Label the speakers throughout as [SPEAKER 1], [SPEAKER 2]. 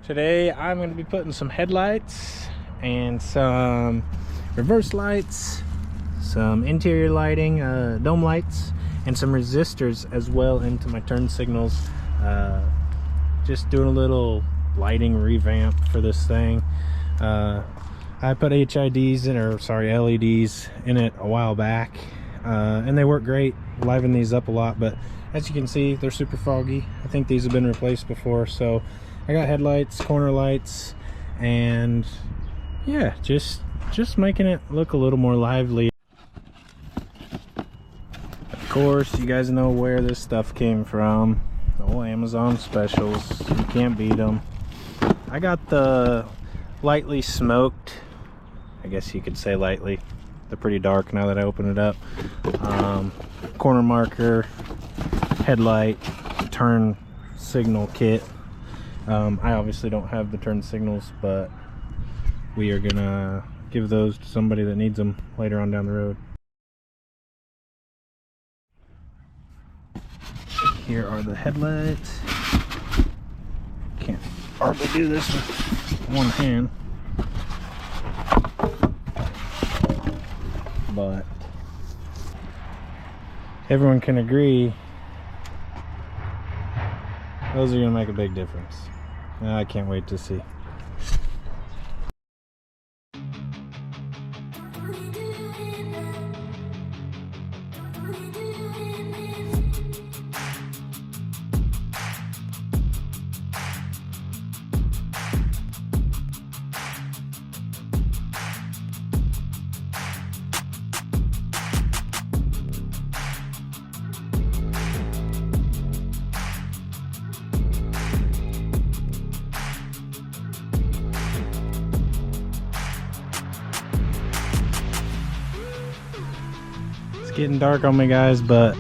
[SPEAKER 1] Today I'm going to be putting some headlights and some reverse lights, some interior lighting, dome lights, and some resistors as well into my turn signals. Just doing a little lighting revamp for this thing. I put HIDs in, or sorry, LEDs in it a while back, and they work great, liven these up a lot, but as you can see, they're super foggy. I think these have been replaced before, so I got headlights, corner lights, and yeah, just making it look a little more lively. Of course, you guys know where this stuff came from. The whole Amazon specials, you can't beat them. I got the lightly smoked, I guess you could say lightly. They're pretty dark now that I open it up. Corner marker, headlight, turn signal kit. I obviously don't have the turn signals, but we are gonna give those to somebody that needs them later on down the road. Here are the headlights. Can't hardly do this with one hand, but everyone can agree those are gonna make a big difference. I can't wait to see. Getting dark on me, guys, but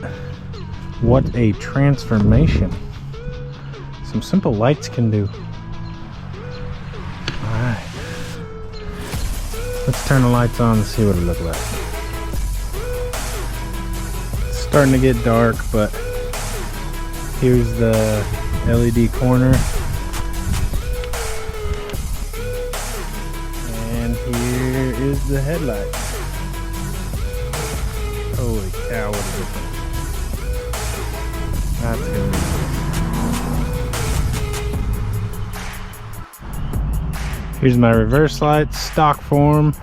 [SPEAKER 1] what a transformation some simple lights can do. Alright, let's turn the lights on and see what it looks like. It's starting to get dark, but here's the LED corner, and here is the headlight. Holy cow, what a difference. That's good. Here's my reverse lights, stock form.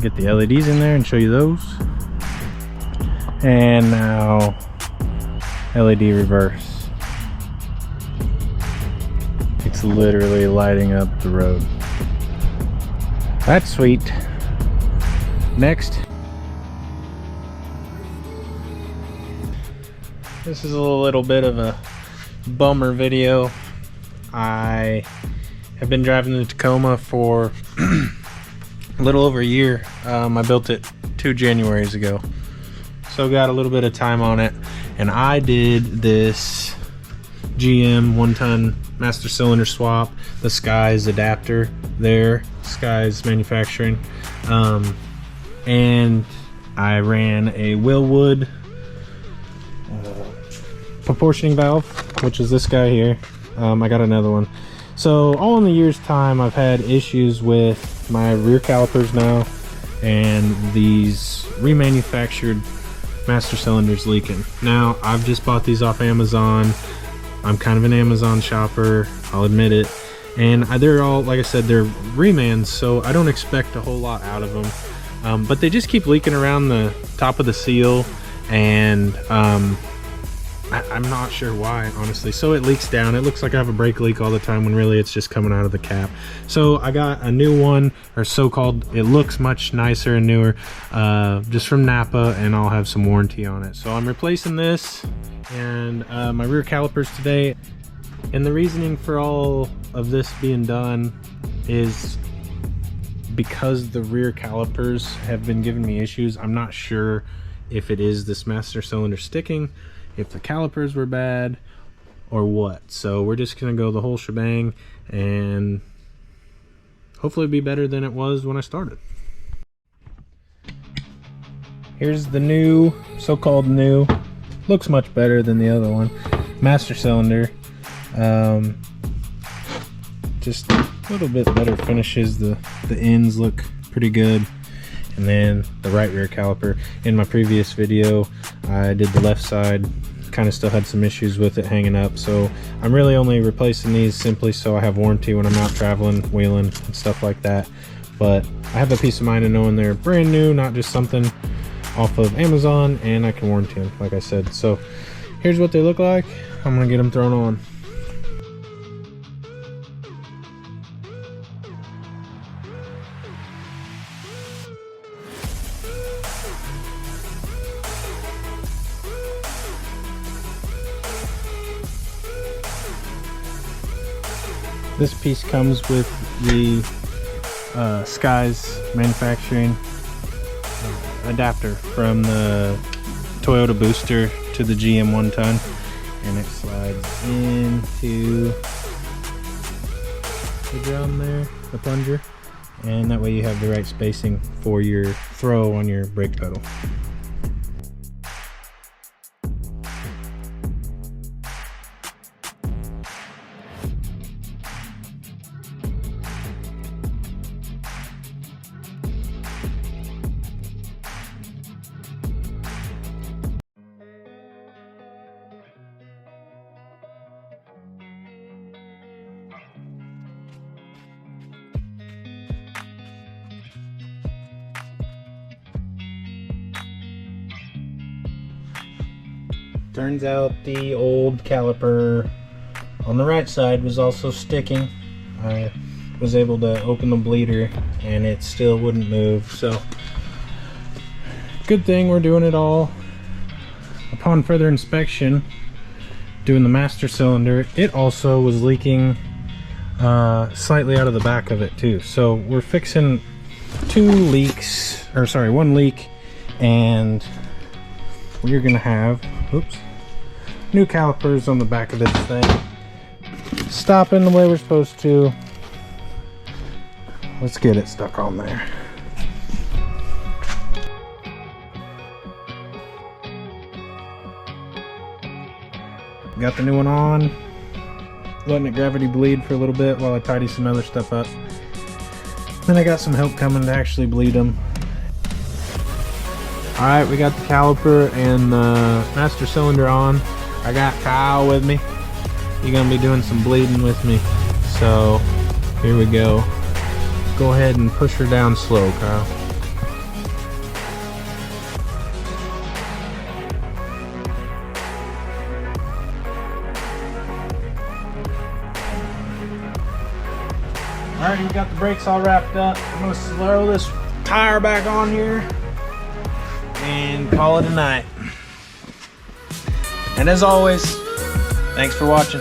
[SPEAKER 1] Get the LEDs in there and show you those. And now LED reverse. It's literally lighting up the road. That's sweet. Next. This is a little bit of a bummer video. I have been driving the Tacoma for a little over a year. I built it 2 Januaries ago, so got a little bit of time on it, and I did this GM 1-ton master cylinder swap, the Skies adapter there, Skies manufacturing, and I ran a Willwood proportioning valve, which is this guy here. I got another one. So all in the year's time, I've had issues with my rear calipers now, and these remanufactured master cylinders leaking. Now I've just bought these off Amazon. I'm kind of an Amazon shopper, I'll admit it, and they're all, like I said, they're remans, so I don't expect a whole lot out of them, but they just keep leaking around the top of the seal, and I'm not sure why, honestly. So it leaks down. It looks like I have a brake leak all the time when really it's just coming out of the cap. So I got a new one, or so-called, it looks much nicer and newer, just from Napa, and I'll have some warranty on it. So I'm replacing this and my rear calipers today. And the reasoning for all of this being done is because the rear calipers have been giving me issues. I'm not sure if it is this master cylinder sticking, if the calipers were bad, or what. So we're just gonna go the whole shebang, and hopefully it'll be better than it was when I started. Here's the new, so-called new, looks much better than the other one, master cylinder. just a little bit better finishes. The ends look pretty good. And then the right rear caliper. In my previous video, I did the left side, kind of still had some issues with it hanging up, so I'm really only replacing these simply so I have warranty when I'm out traveling, wheeling, and stuff like that. But I have a peace of mind in knowing they're brand new, not just something off of Amazon, and I can warranty them, like I said. So here's what they look like. I'm gonna get them thrown on. This piece comes with the Skies manufacturing adapter from the Toyota Booster to the GM 1-ton, and it slides into the drum there, the plunger, and that way you have the right spacing for your throw on your brake pedal. Turns out the old caliper on the right side was also sticking. I was able to open the bleeder and it still wouldn't move, so good thing we're doing it all. Upon further inspection, doing the master cylinder, it also was leaking slightly out of the back of it too. So we're fixing one leak, and we're gonna have new calipers on the back of this thing, stopping the way we're supposed to. Let's get it stuck on there. Got the new one on, letting it gravity bleed for a little bit while I tidy some other stuff up. Then I got some help coming to actually bleed them. Alright, we got the caliper and the master cylinder on. I got Kyle with me. He's gonna be doing some bleeding with me. So here we go. Go ahead and push her down slow, Kyle. Alright, we got the brakes all wrapped up. I'm gonna slow this tire back on here and call it a night. And as always, thanks for watching.